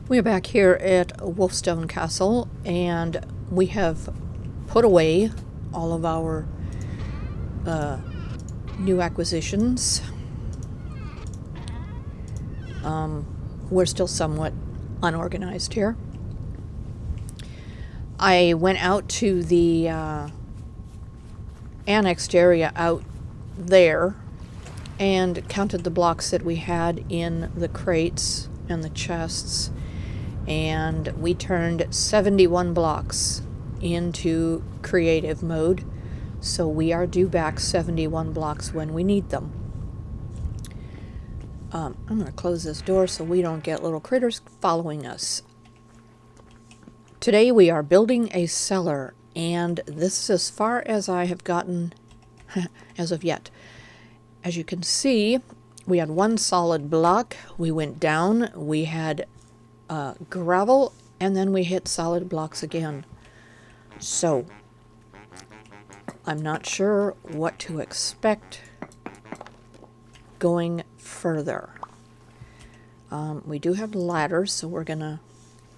We're back here at Wolfstone Castle, and we have put away all of our new acquisitions. We're still somewhat unorganized here. I went out to the annexed area out there and counted the blocks that we had in the crates and the chests, and we turned 71 blocks into creative mode, so we are due back 71 blocks when we need them. I'm going to close this door so we don't get little critters following us. Today we are building a cellar, and this is as far as I have gotten as of yet. As you can see, we had one solid block, we went down, we had gravel, and then we hit solid blocks again. So, I'm not sure what to expect going further. We do have ladders, so we're gonna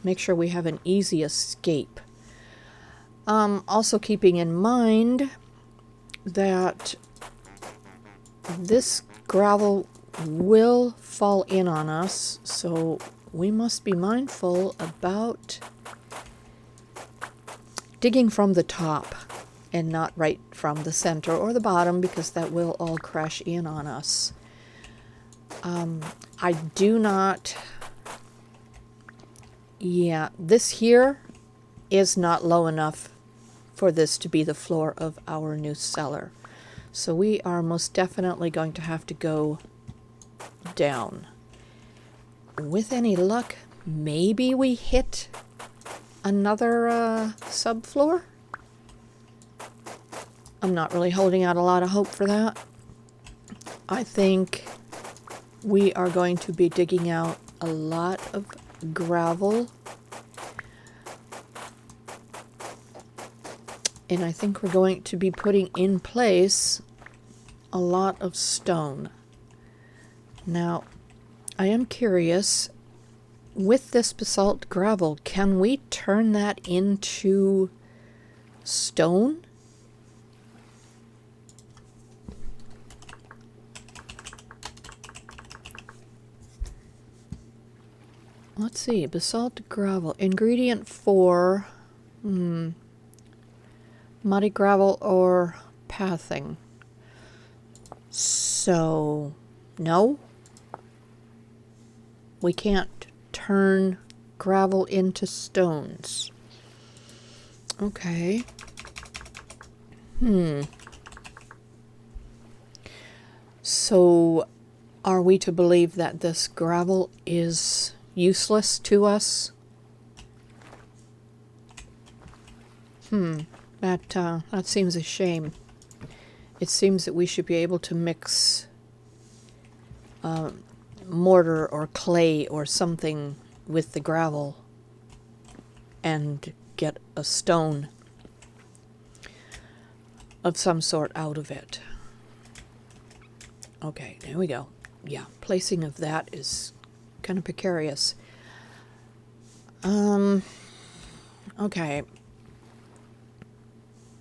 make sure we have an easy escape. Also keeping in mind that this gravel will fall in on us, so we must be mindful about digging from the top and not right from the center or the bottom, because that will all crash in on us. I do not... Yeah, this here is not low enough for this to be the floor of our new cellar. So we are most definitely going to have to go down. With any luck, maybe we hit another subfloor? I'm not really holding out a lot of hope for that. I think we are going to be digging out a lot of gravel. And I think we're going to be putting in place a lot of stone. Now, I am curious, with this basalt gravel, can we turn that into stone? Let's see, basalt gravel, ingredient 4, muddy gravel or pathing. So, no, we can't turn gravel into stones. Okay. So, are we to believe that this gravel is useless to us? That seems a shame. It seems that we should be able to mix mortar or clay or something with the gravel and get a stone of some sort out of it. Okay, there we go. Yeah, placing of that is kind of precarious. Okay.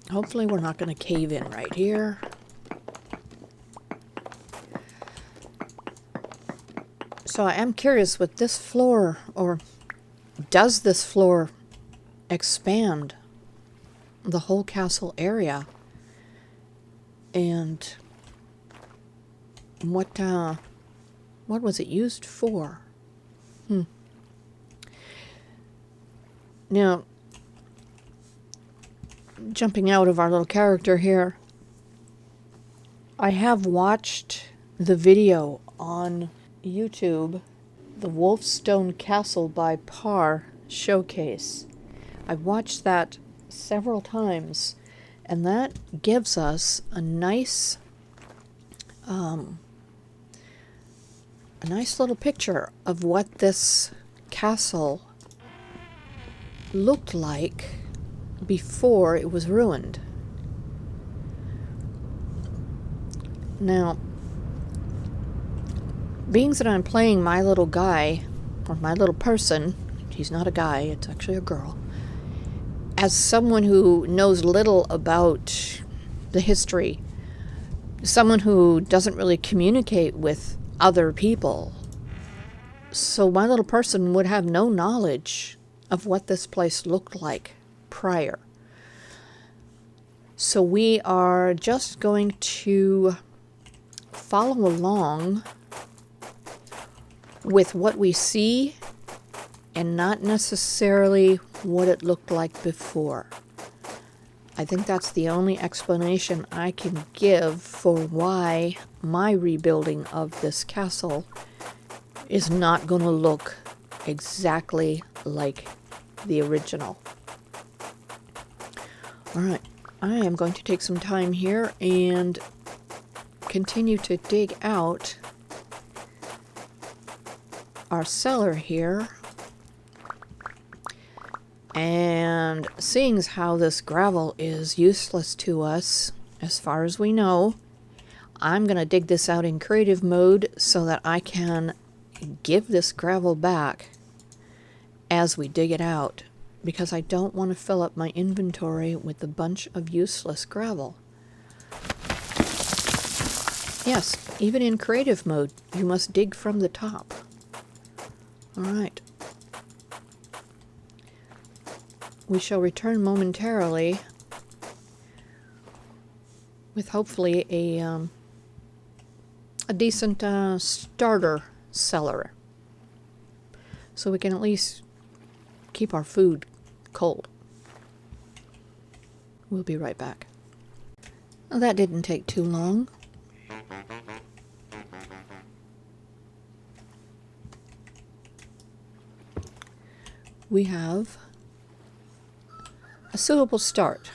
Hopefully we're not going to cave in right here. So I am curious with this floor, or does this floor expand the whole castle area? And what was it used for? Now, jumping out of our little character here, I have watched the video on YouTube, the Wolfstone Castle by Par showcase. I've watched that several times, and that gives us a nice little picture of what this castle looked like before it was ruined. Now, being that I'm playing my little guy, or my little person, he's not a guy, it's actually a girl. As someone who knows little about the history, someone who doesn't really communicate with other people, so my little person would have no knowledge of what this place looked like prior. So we are just going to follow along with what we see and not necessarily what it looked like before. I think that's the only explanation I can give for why my rebuilding of this castle is not going to look exactly like the original. Alright, I am going to take some time here and continue to dig out our cellar here. And seeing as how this gravel is useless to us, as far as we know, I'm going to dig this out in creative mode so that I can give this gravel back as we dig it out, because I don't want to fill up my inventory with a bunch of useless gravel. Yes, even in creative mode, you must dig from the top. Alright. We shall return momentarily with hopefully a decent starter cellar, so we can at least keep our food cold. We'll be right back. Well, that didn't take too long. We have a suitable start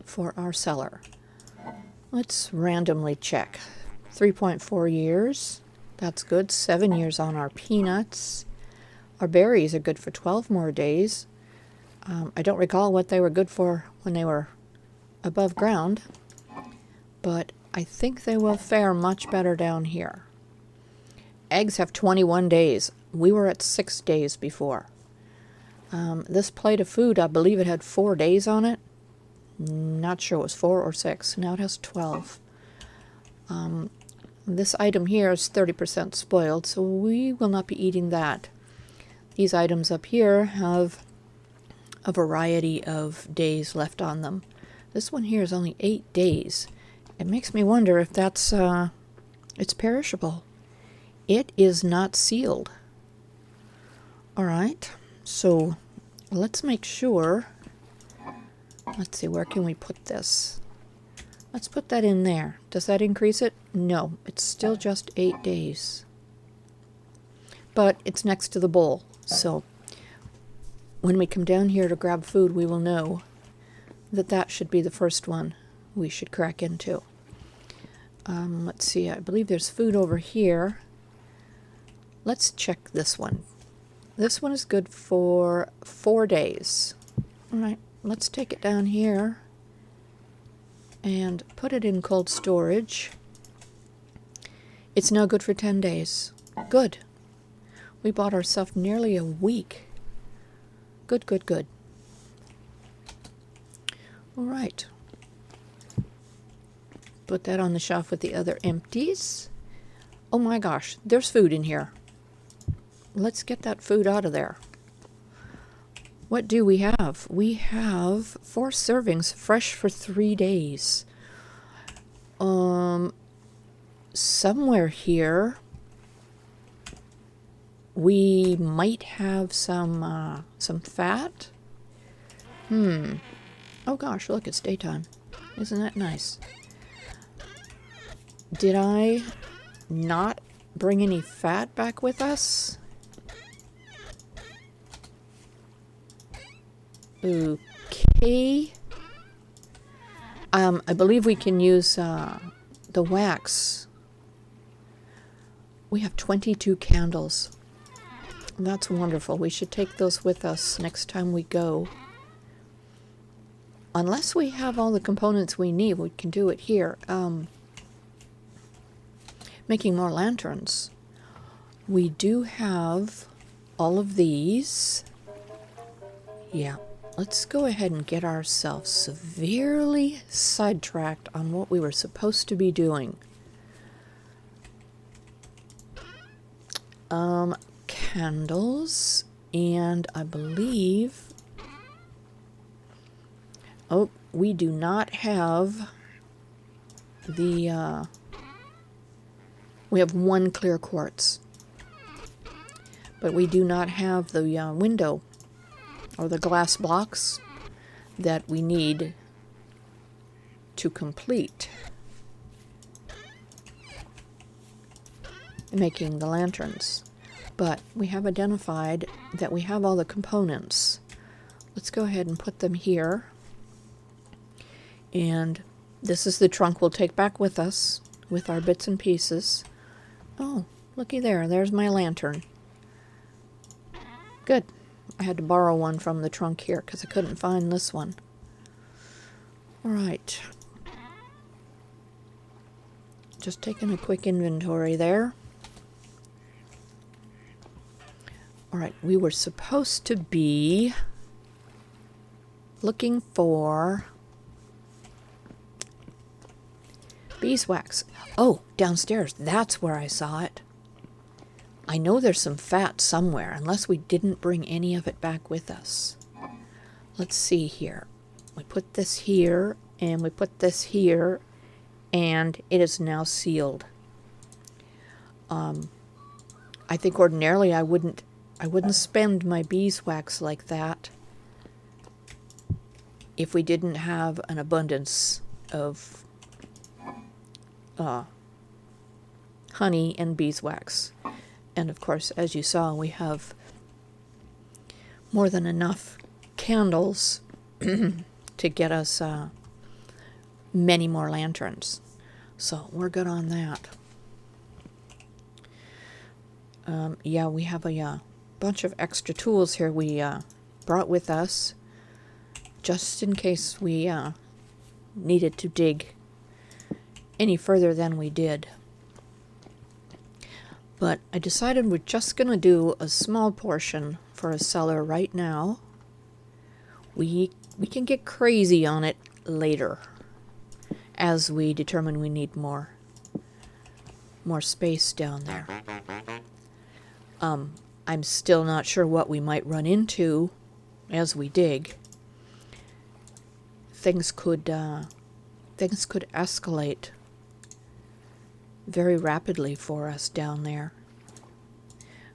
for our cellar. Let's randomly check. 3.4 years. That's good. 7 years on our peanuts. Our berries are good for 12 more days. I don't recall what they were good for when they were above ground, but I think they will fare much better down here. Eggs have 21 days. We were at 6 days before. This plate of food, I believe it had 4 days on it. Not sure it was 4 or 6. Now it has 12. This item here is 30% spoiled, so we will not be eating that. These items up here have a variety of days left on them. This one here is only 8 days. It makes me wonder if that's, it's perishable. It is not sealed. Alright, so let's make sure. Let's see, where can we put this? Let's put that in there. Does that increase it? No, it's still just 8 days. But it's next to the bowl, so when we come down here to grab food, we will know that that should be the first one we should crack into. Let's see, I believe there's food over here. Let's check this one. This one is good for 4 days. Alright, let's take it down here and put it in cold storage. It's now good for 10 days. Good. We bought ourselves nearly a week. Good, good, good. Alright. Put that on the shelf with the other empties. Oh my gosh, there's food in here. Let's get that food out of there. What do we have? We have 4 servings, fresh for 3 days. Somewhere here we might have some fat. Oh gosh, look, it's daytime. Isn't that nice? Did I not bring any fat back with us? Okay. I believe we can use the wax. We have 22 candles. That's wonderful. We should take those with us next time we go. Unless we have all the components we need, we can do it here. Making more lanterns. We do have all of these. Yeah, let's go ahead and get ourselves severely sidetracked on what we were supposed to be doing. Candles, and I believe... Oh, we do not have the... we have one clear quartz. But we do not have the window or the glass blocks that we need to complete making the lanterns. But we have identified that we have all the components. Let's go ahead and put them here. And this is the trunk we'll take back with us with our bits and pieces. Oh, looky there. There's my lantern. Good. I had to borrow one from the trunk here because I couldn't find this one. All right. Just taking a quick inventory there. All right, we were supposed to be looking for beeswax. Oh, downstairs. That's where I saw it. I know there's some fat somewhere, unless we didn't bring any of it back with us. Let's see here. We put this here, and we put this here, and it is now sealed. I think ordinarily I wouldn't spend my beeswax like that if we didn't have an abundance of honey and beeswax. And of course, as you saw, we have more than enough candles to get us many more lanterns. So we're good on that. Yeah, we have a bunch of extra tools here we brought with us just in case we needed to dig any further than we did. But I decided we're just going to do a small portion for a cellar right now. We can get crazy on it later as we determine we need more space down there. I'm still not sure what we might run into as we dig. Things could escalate very rapidly for us down there.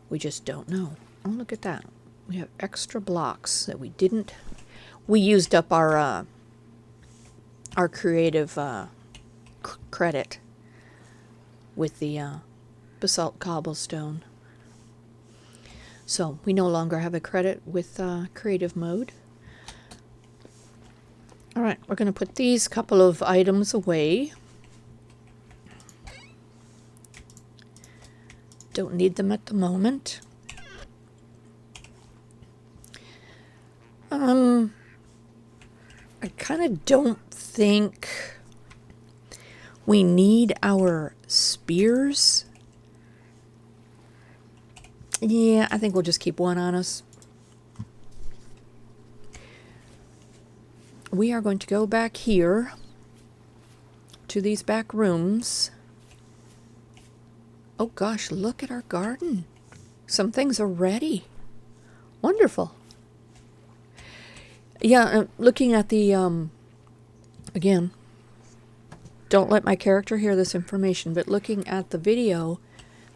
We just don't know. Oh, look at that. We have extra blocks that we didn't... We used up our creative credit with the basalt cobblestone. So we no longer have a credit with creative mode. All right, we're going to put these couple of items away. Don't need them at the moment. I kind of don't think we need our spears. Yeah, I think we'll just keep one on us. We are going to go back here to these back rooms. Oh gosh, look at our garden. Some things are ready. Wonderful. Yeah, looking at the, again, don't let my character hear this information, but looking at the video,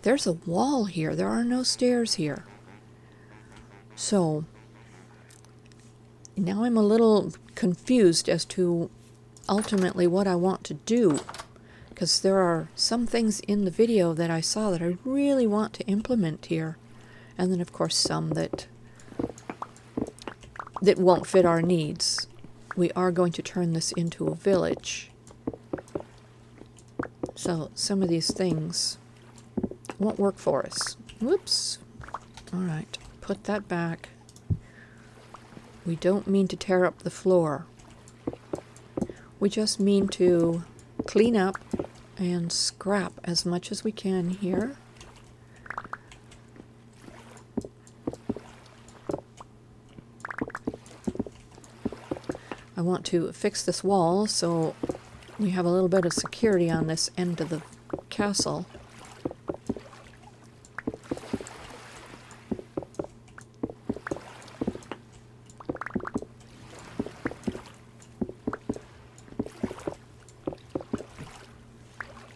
there's a wall here. There are no stairs here. So, now I'm a little confused as to ultimately what I want to do. Because there are some things in the video that I saw that I really want to implement here. And then, of course, some that won't fit our needs. We are going to turn this into a village. So, some of these things won't work for us. Whoops. All right, put that back. We don't mean to tear up the floor. We just mean to clean up and scrap as much as we can here. I want to fix this wall so we have a little bit of security on this end of the castle.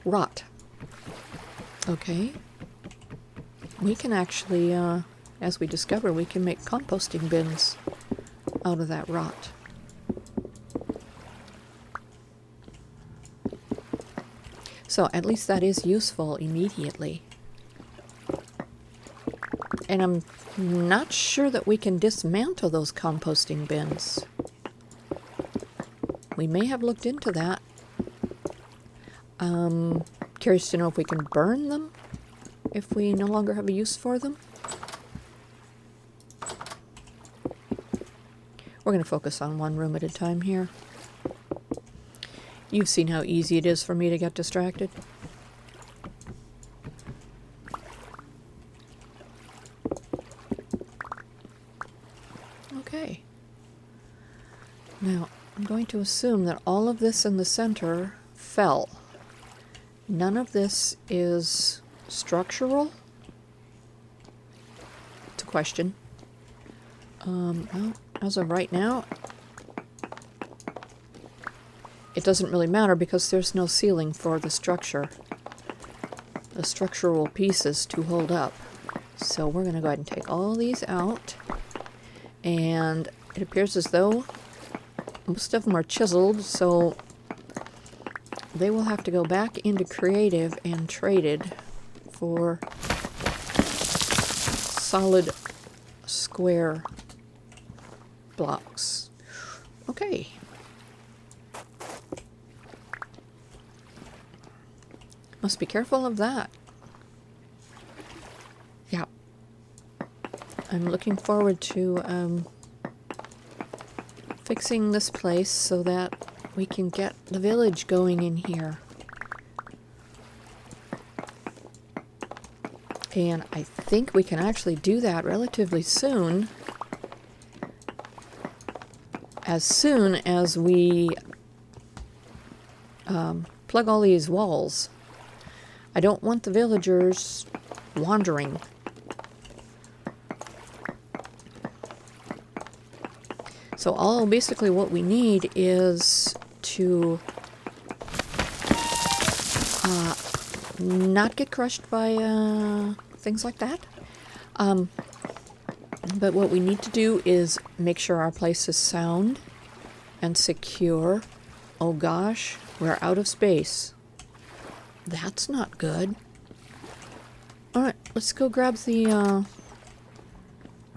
Rot. Okay. We can actually, as we discover, we can make composting bins out of that rot. So at least that is useful immediately. And I'm not sure that we can dismantle those composting bins. We may have looked into that. Curious to know if we can burn them if we no longer have a use for them. We're going to focus on one room at a time here. You've seen how easy it is for me to get distracted. Okay. Now, I'm going to assume that all of this in the center fell. None of this is structural? It's a question. Well, as of right now, it doesn't really matter because there's no ceiling for the structure. The structural pieces to hold up. So we're going to go ahead and take all these out. And it appears as though most of them are chiseled, so they will have to go back into creative and traded for solid square blocks. Okay. Must be careful of that. Yeah. I'm looking forward to fixing this place so that we can get the village going in here. And I think we can actually do that relatively soon. As soon as we plug all these walls. I don't want the villagers wandering. So basically what we need is to not get crushed by things like that. But what we need to do is make sure our place is sound and secure. Oh gosh, we're out of space. That's not good. Alright, let's go grab the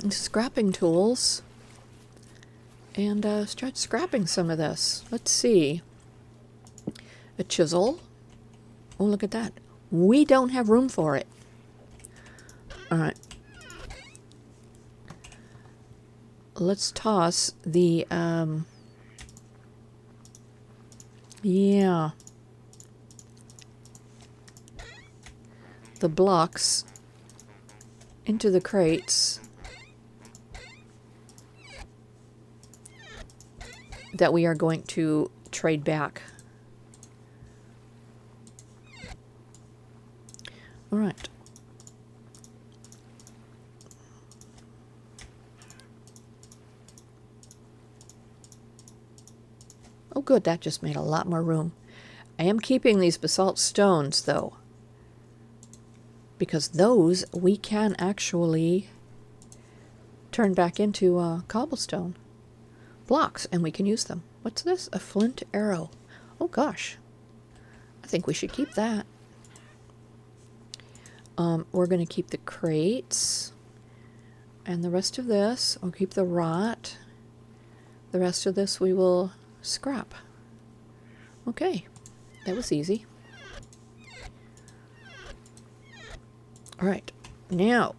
scrapping tools and start scrapping some of this. Let's see. A chisel. Oh, look at that. We don't have room for it. Alright. Let's toss the, the blocks into the crates that we are going to trade back. All right. Oh good, that just made a lot more room. I am keeping these basalt stones though, because those we can actually turn back into cobblestone blocks and we can use them. What's this? A flint arrow. Oh gosh, I think we should keep that. We're going to keep the crates and the rest of this. We'll keep the rot. The rest of this we will scrap. Okay, that was easy. All right, now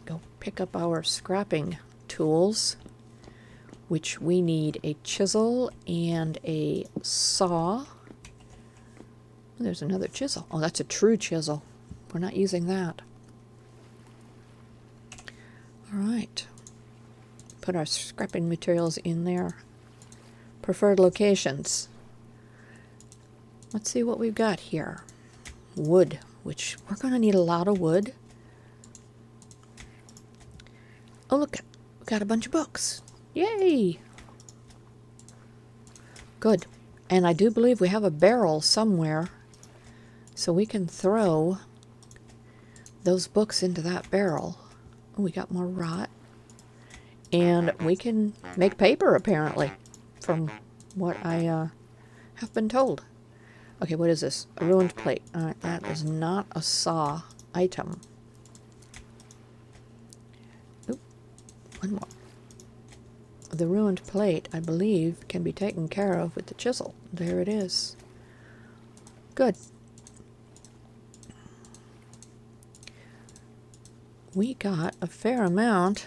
go pick up our scrapping tools, which we need a chisel and a saw. There's another chisel. Oh, that's a true chisel. We're not using that. All right. Put our scrapping materials in there. Preferred locations. Let's see what we've got here. Wood, which we're going to need a lot of wood. Oh, look, we got a bunch of books. Yay! Good. And I do believe we have a barrel somewhere, so we can throw those books into that barrel. Oh, we got more rot. And we can make paper, apparently, from what I have been told. Okay, what is this? A ruined plate. Alright, that is not a saw item. Oop, one more. The ruined plate, I believe, can be taken care of with the chisel. There it is. Good. We got a fair amount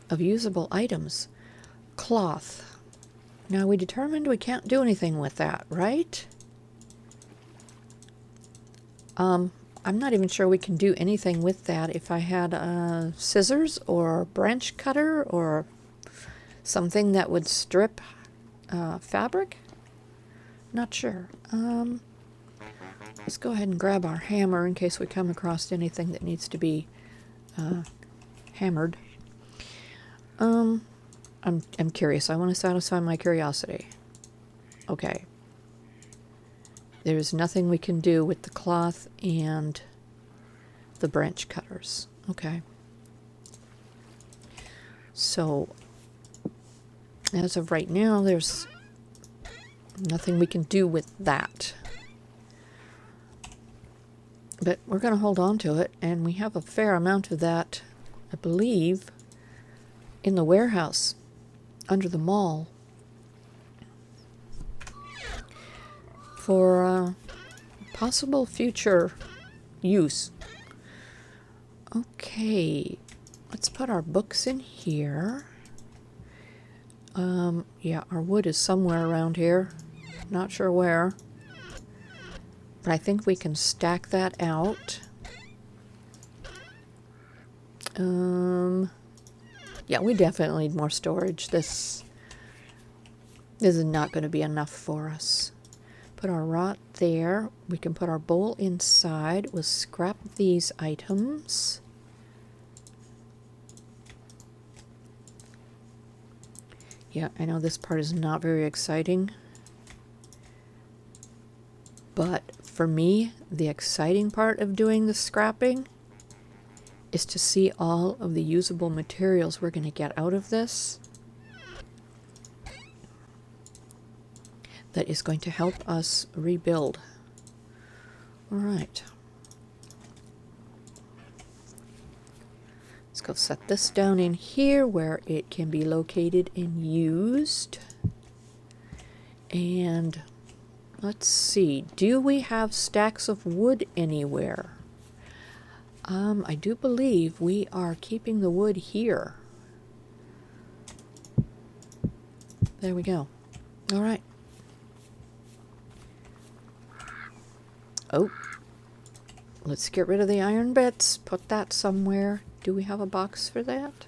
of usable items. Cloth. Now we determined we can't do anything with that, right? I'm not even sure we can do anything with that. If I had scissors or branch cutter or something that would strip fabric, not sure. Let's go ahead and grab our hammer in case we come across anything that needs to be hammered. I'm curious. I want to satisfy my curiosity. Okay. There's nothing we can do with the cloth and the branch cutters. Okay. So, as of right now, there's nothing we can do with that. But we're going to hold on to it, and we have a fair amount of that, I believe, in the warehouse under the mall for possible future use. Okay, let's put our books in here. Yeah, our wood is somewhere around here. Not sure where. But I think we can stack that out. Yeah, we definitely need more storage. This is not going to be enough for us. Put our rot there. We can put our bowl inside. We'll scrap these items. Yeah, I know this part is not very exciting. But for me, the exciting part of doing the scrapping is to see all of the usable materials we're going to get out of this. That is going to help us rebuild. All right. Let's go set this down in here where it can be located and used. And let's see. Do we have stacks of wood anywhere? I do believe we are keeping the wood here. There we go. All right. Oh, let's get rid of the iron bits. Put that somewhere. Do we have a box for that?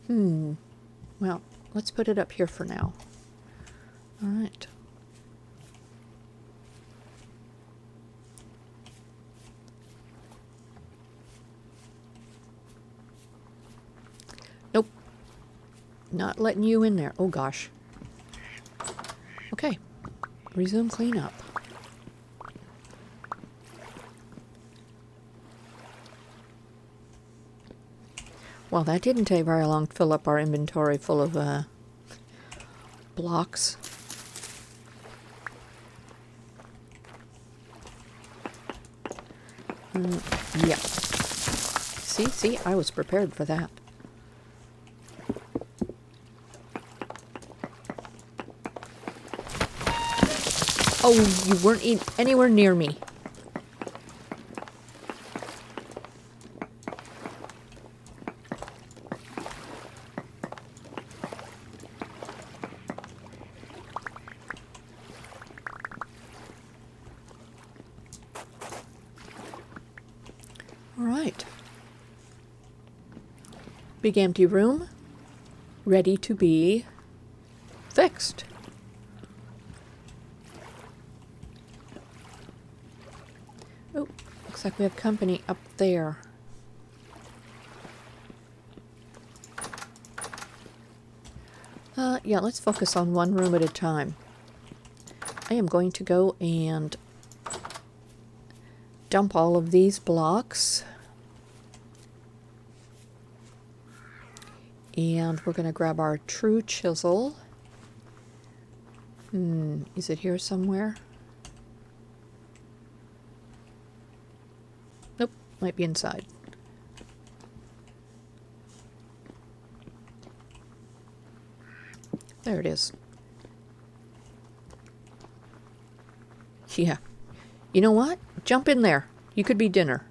Well, let's put it up here for now. All right. Nope. Not letting you in there. Oh, gosh. Okay. Resume cleanup. Well, that didn't take very long to fill up our inventory full of blocks. Yeah. See, I was prepared for that. Oh, you weren't anywhere near me. All right. Big empty room. ready to be fixed. Oh, looks like we have company up there. Yeah, let's focus on one room at a time. I am going to go and dump all of these blocks. And we're going to grab our true chisel. Is it here somewhere? Nope, might be inside. There it is. Yeah. You know what? Jump in there. You could be dinner.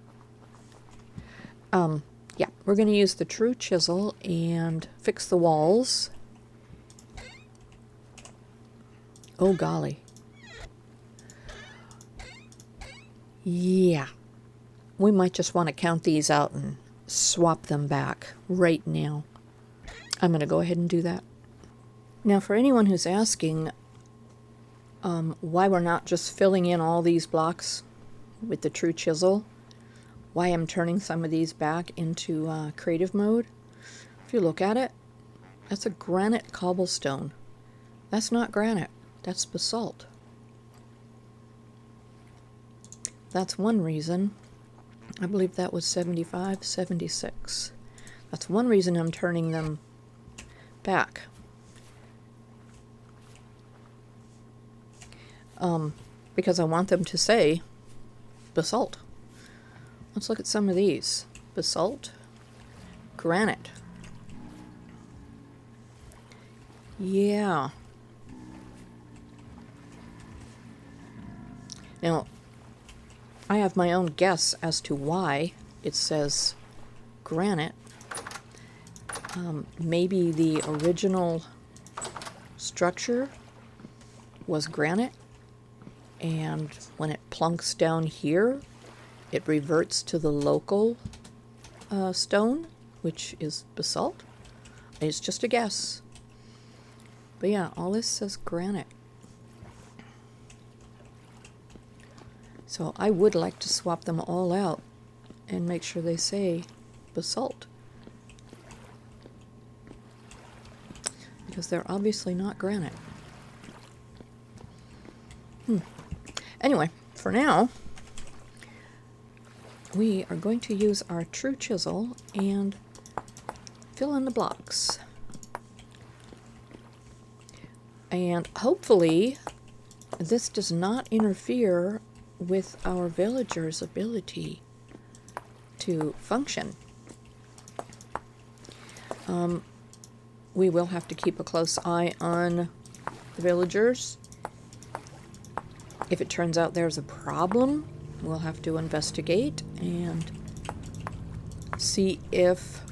Yeah, we're going to use the true chisel and fix the walls. Oh, golly. Yeah. We might just want to count these out and swap them back right now. I'm going to go ahead and do that. Now, for anyone who's asking why we're not just filling in all these blocks with the true chisel, why I'm turning some of these back into creative mode, if you look at it, that's a granite cobblestone. That's not granite, that's basalt. That's one reason. I believe that was 75, 76. That's one reason I'm turning them back. Because I want them to say basalt. Let's look at some of these. Basalt, granite. Yeah. Now, I have my own guess as to why it says granite. Maybe the original structure was granite, and when it plunks down here, it reverts to the local stone, which is basalt. It's just a guess. But yeah, all this says granite. So I would like to swap them all out and make sure they say basalt, because they're obviously not granite. Anyway, for now, we are going to use our true chisel and fill in the blocks. And hopefully this does not interfere with our villagers' ability to function. We will have to keep a close eye on the villagers. If it turns out there's a problem, we'll have to investigate and see if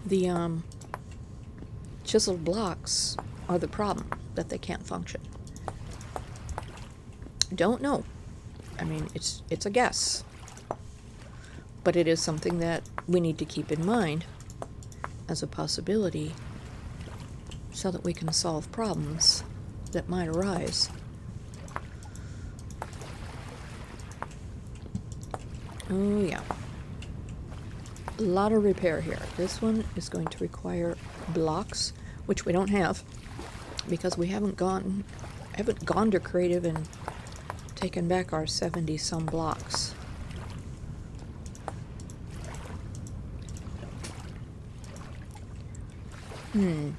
the chiseled blocks are the problem, that they can't function. Don't know. I mean, it's a guess. But it is something that we need to keep in mind as a possibility so that we can solve problems that might arise. Oh yeah. A lot of repair here. This one is going to require blocks, which we don't have because we haven't gone to creative and taken back our 70 some blocks. Can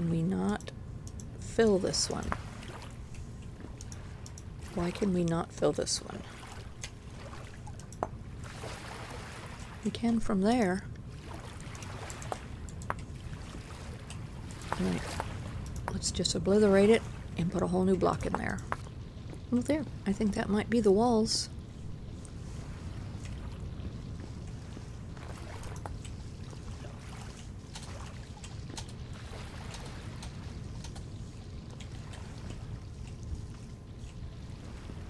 we not fill this one? Why can we not fill this one? We can from there. Right. Let's just obliterate it and put a whole new block in there. Well, there. I think that might be the walls.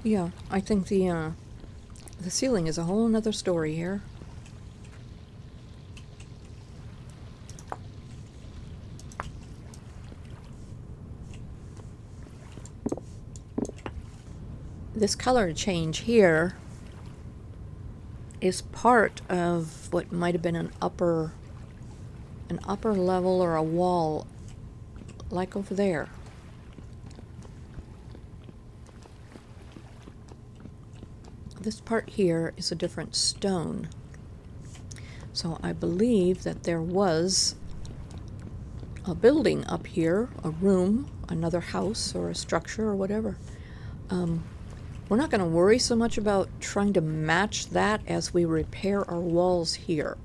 Yeah, I think the ceiling is a whole another story here. This color change here is part of what might have been an upper level or a wall, like over there. This part here is a different stone. So I believe that there was a building up here, a room, another house or a structure or whatever. We're not going to worry so much about trying to match that as we repair our walls here.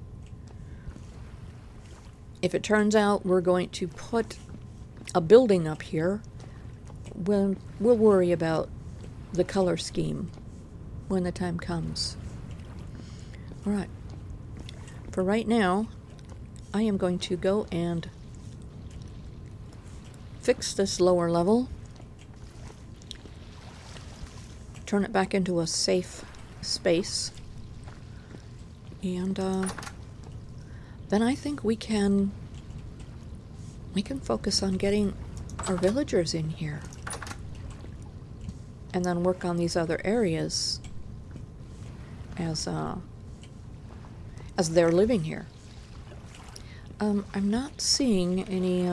If it turns out we're going to put a building up here, we'll worry about the color scheme when the time comes. All right. For right now, I am going to go and fix this lower level, turn it back into a safe space, and then I think we can focus on getting our villagers in here, and then work on these other areas as they're living here. I'm not seeing any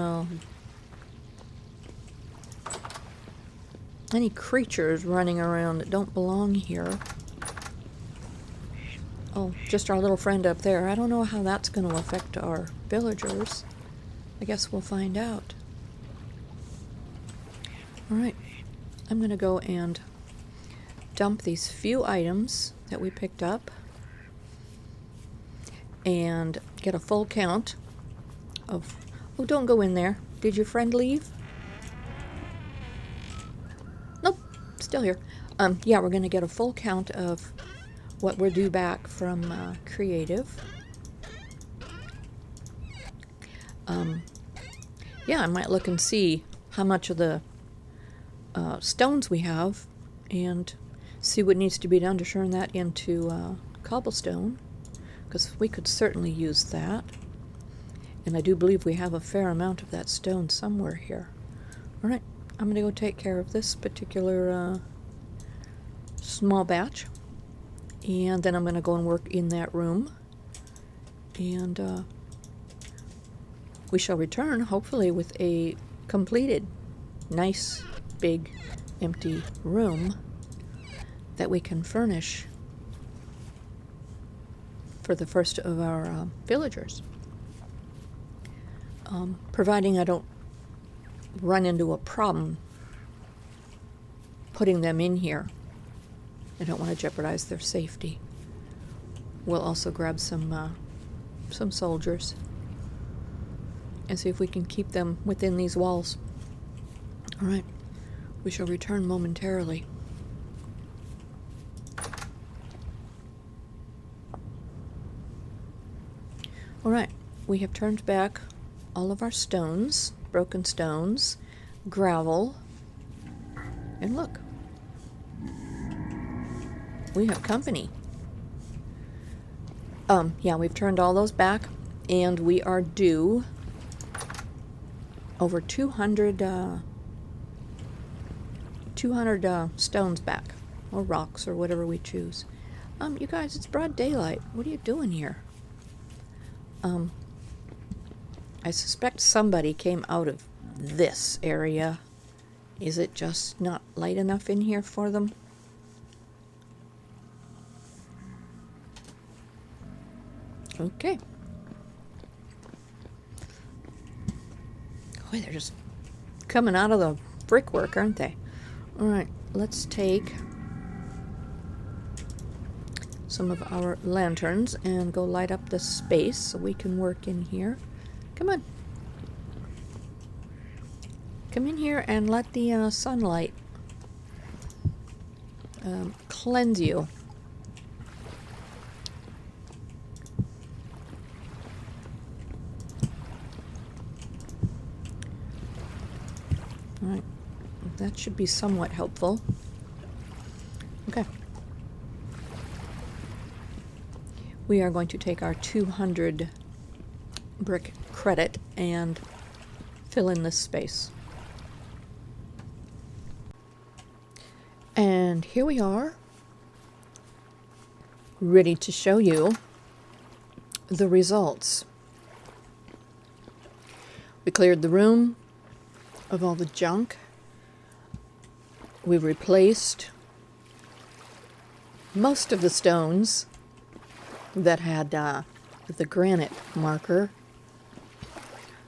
creatures running around that don't belong here. Oh, just our little friend up there. I don't know how that's going to affect our villagers. I guess we'll find out. Alright, I'm going to go and dump these few items that we picked up and get a full count of... Oh, don't go in there. Did your friend leave? Nope, still here. Yeah, we're going to get a full count of what we're due back from Creative. Yeah, I might look and see how much of the stones we have and see what needs to be done to turn that into cobblestone, because we could certainly use that. And I do believe we have a fair amount of that stone somewhere here. Alright, I'm going to go take care of this particular small batch, and then I'm going to go and work in that room, and we shall return hopefully with a completed, nice, big, empty room that we can furnish for the first of our villagers. Providing I don't run into a problem putting them in here. I don't want to jeopardize their safety. We'll also grab some soldiers and see if we can keep them within these walls. All right, we shall return momentarily. All right, we have turned back all of our stones, broken stones, gravel, and look, we have company. Yeah, we've turned all those back, and we are due over 200 stones back, or rocks, or whatever we choose. You guys, it's broad daylight. What are you doing here? I suspect somebody came out of this area. Is it just not light enough in here for them? Okay. Boy, they're just coming out of the brickwork, aren't they? Alright, let's take some of our lanterns and go light up this space so we can work in here. Come on. Come in here and let the sunlight cleanse you. Alright, that should be somewhat helpful. Okay. We are going to take our 200 brick credit and fill in this space. And here we are, ready to show you the results. We cleared the room of all the junk. We replaced most of the stones that had the granite marker.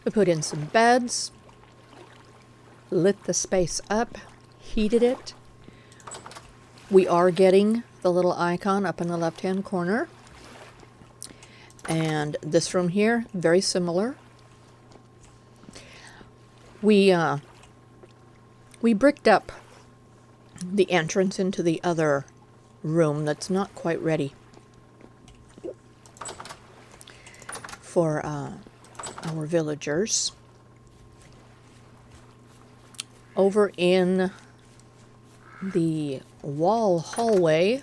We put in some beds, lit the space up, heated it. We are getting the little icon up in the left-hand corner. And this room here, very similar. We bricked up the entrance into the other room that's not quite ready for our villagers. Over in the wall hallway,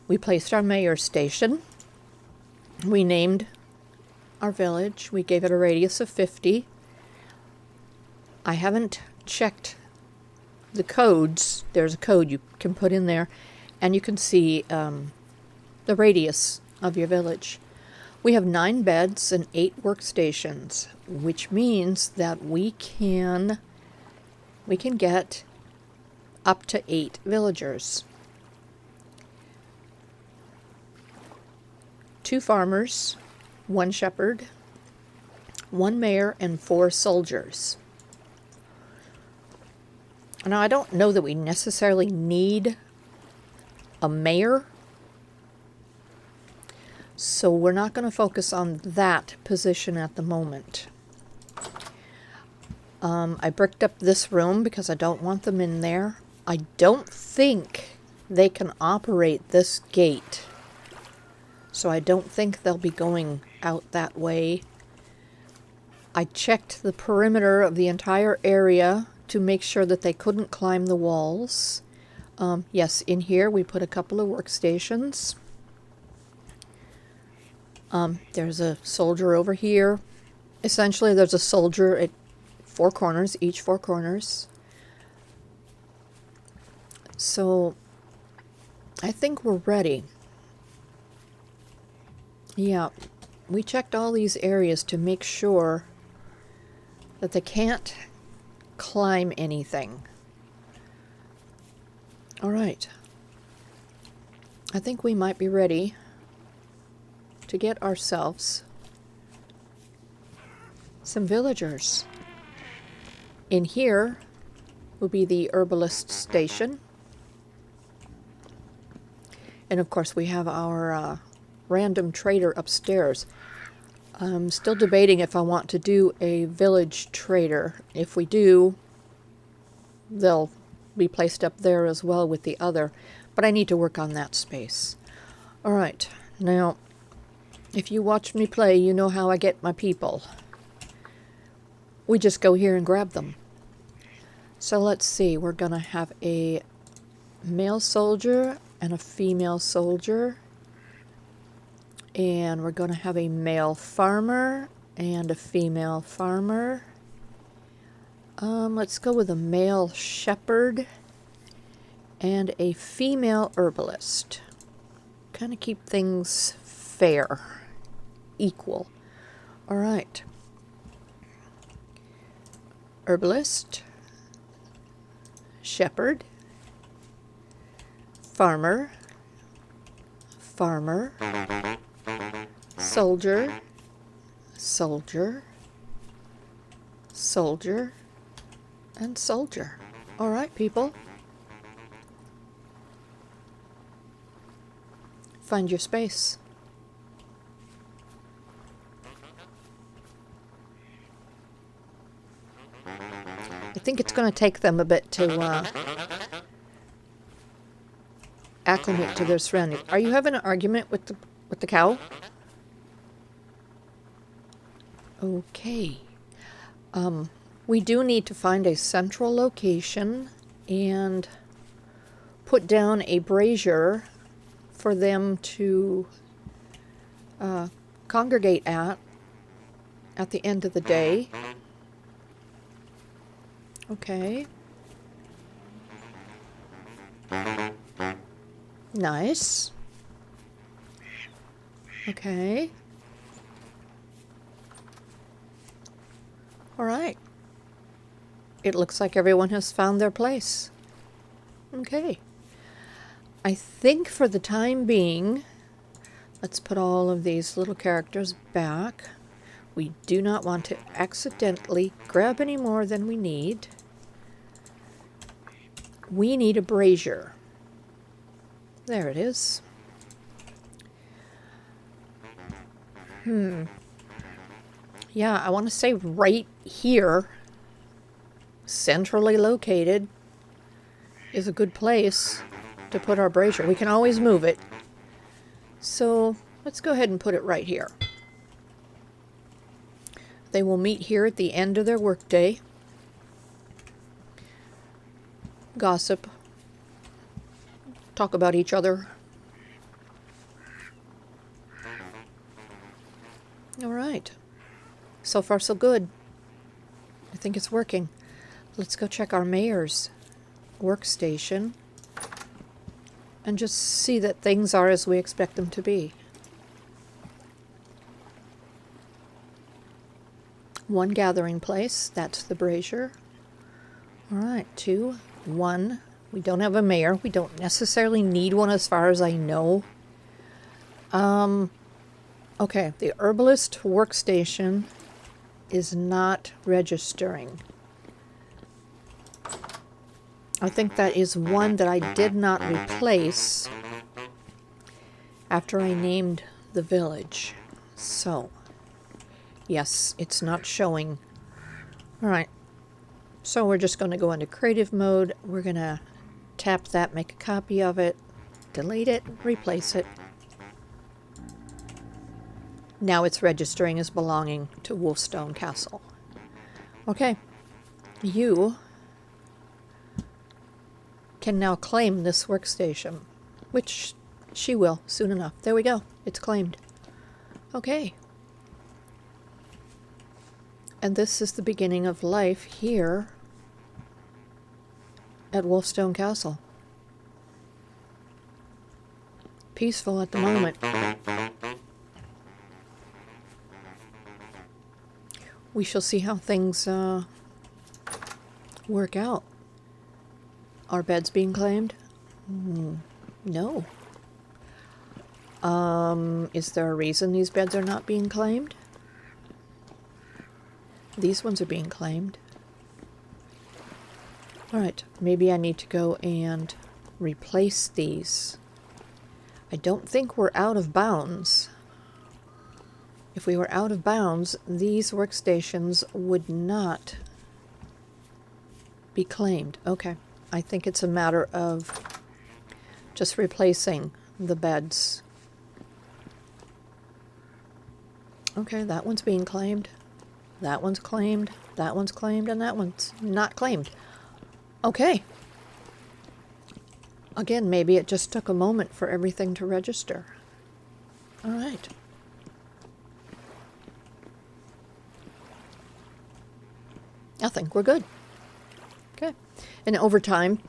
we placed our mayor's station. We named our village. We gave it a radius of 50. I haven't checked the codes. There's a code you can put in there, and you can see the radius of your village. We have 9 beds and 8 workstations, which means that we can get up to 8 villagers. 2 farmers, 1 shepherd, 1 mayor, and 4 soldiers. Now, I don't know that we necessarily need a mayor, so we're not going to focus on that position at the moment. I bricked up this room because I don't want them in there. I don't think they can operate this gate, so I don't think they'll be going out that way. I checked the perimeter of the entire area to make sure that they couldn't climb the walls. Yes, in here we put a couple of workstations. There's a soldier over here. Essentially, there's a soldier at 4 corners, each 4 corners. So, I think we're ready. Yeah, we checked all these areas to make sure that they can't climb anything. All right. I think we might be ready to get ourselves some villagers. In here will be the herbalist station. And of course we have our random trader upstairs. I'm still debating if I want to do a village trader. If we do, they'll be placed up there as well with the other. But I need to work on that space. Alright, now if you watch me play, you know how I get my people. We just go here and grab them. So let's see, we're going to have a male soldier and a female soldier. And we're going to have a male farmer and a female farmer. Let's go with a male shepherd and a female herbalist. Kind of keep things fair, equal. All right. Herbalist, shepherd, farmer, farmer, soldier, soldier, soldier, and soldier. All right, people. Find your space. I think it's going to take them a bit to acclimate to their surroundings. Are you having an argument with the cow? Okay. We do need to find a central location and put down a brazier for them to congregate at the end of the day. Okay. Nice. Okay. All right. It looks like everyone has found their place. Okay. I think for the time being, let's put all of these little characters back. We do not want to accidentally grab any more than we need. We need a brazier. There it is. Yeah, I want to say right here, centrally located, is a good place to put our brazier. We can always move it. So let's go ahead and put it right here. They will meet here at the end of their workday. Gossip. Talk about each other. All right. So far, so good. I think it's working. Let's go check our mayor's workstation and just see that things are as we expect them to be. 1 gathering place, that's the brazier. All right, 2, 1. We don't have a mayor. We don't necessarily need one as far as I know. Okay, the herbalist workstation is not registering. I think that is one that I did not replace after I named the village. So, yes, it's not showing. All right, so we're just going to go into creative mode. We're going to tap that, make a copy of it, delete it, replace it. Now it's registering as belonging to Wolfstone Castle. Okay, you can now claim this workstation, which she will soon enough. There we go. It's claimed. Okay. And this is the beginning of life here at Wolfstone Castle. Peaceful at the moment. We shall see how things work out. Are beds being claimed? No. Is there a reason these beds are not being claimed? These ones are being claimed. Alright, maybe I need to go and replace these. I don't think we're out of bounds. If we were out of bounds, these workstations would not be claimed. Okay, I think it's a matter of just replacing the beds. Okay, that one's being claimed. That one's claimed. That one's claimed, and that one's not claimed. Okay. Again, maybe it just took a moment for everything to register. All right. I think we're good. Okay. And over time,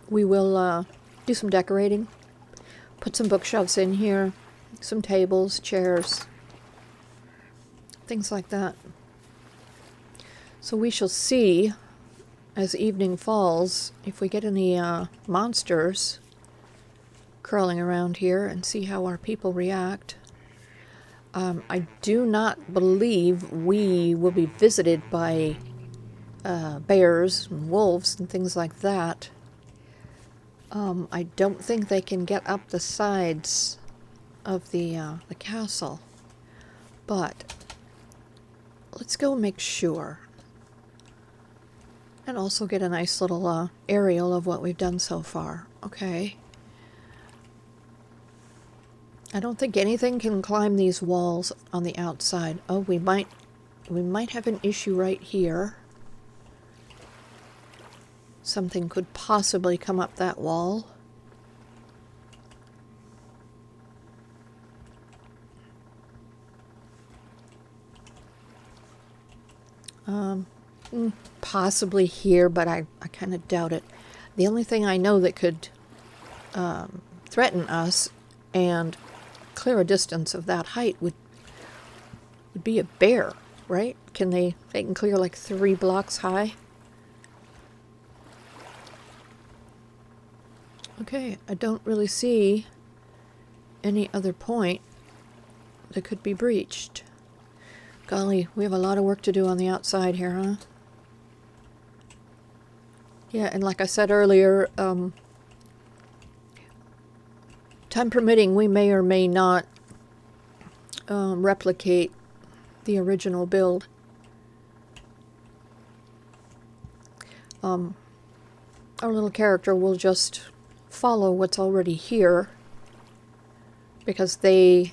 we will do some decorating. Put some bookshelves in here. Some tables, chairs. Things like that. So we shall see, as evening falls, if we get any monsters crawling around here, and see how our people react. I do not believe we will be visited by bears and wolves and things like that. I don't think they can get up the sides of the castle, but let's go make sure. And also get a nice little aerial of what we've done so far. Okay. I don't think anything can climb these walls on the outside. Oh, we might have an issue right here. Something could possibly come up that wall. Possibly here, but I kind of doubt it. The only thing I know that could threaten us, and clear a distance of that height would be a bear, right? They can clear like 3 blocks high? Okay, I don't really see any other point that could be breached. Golly, we have a lot of work to do on the outside here, huh? Yeah, and like I said earlier, time permitting, we may or may not replicate the original build. Our little character will just follow what's already here, because they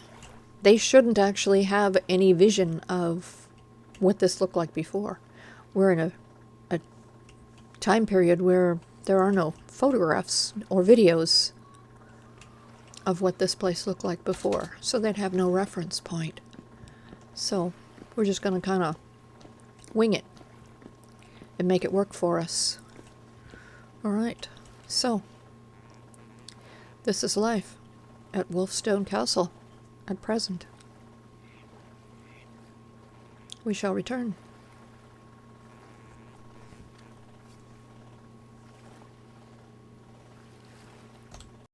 shouldn't actually have any vision of what this looked like before. We're in a time period where there are no photographs or videos of what this place looked like before, so they'd have no reference point. So we're just going to kind of wing it and make it work for us. Alright, so this is life at Wolfstone Castle at present. We shall return.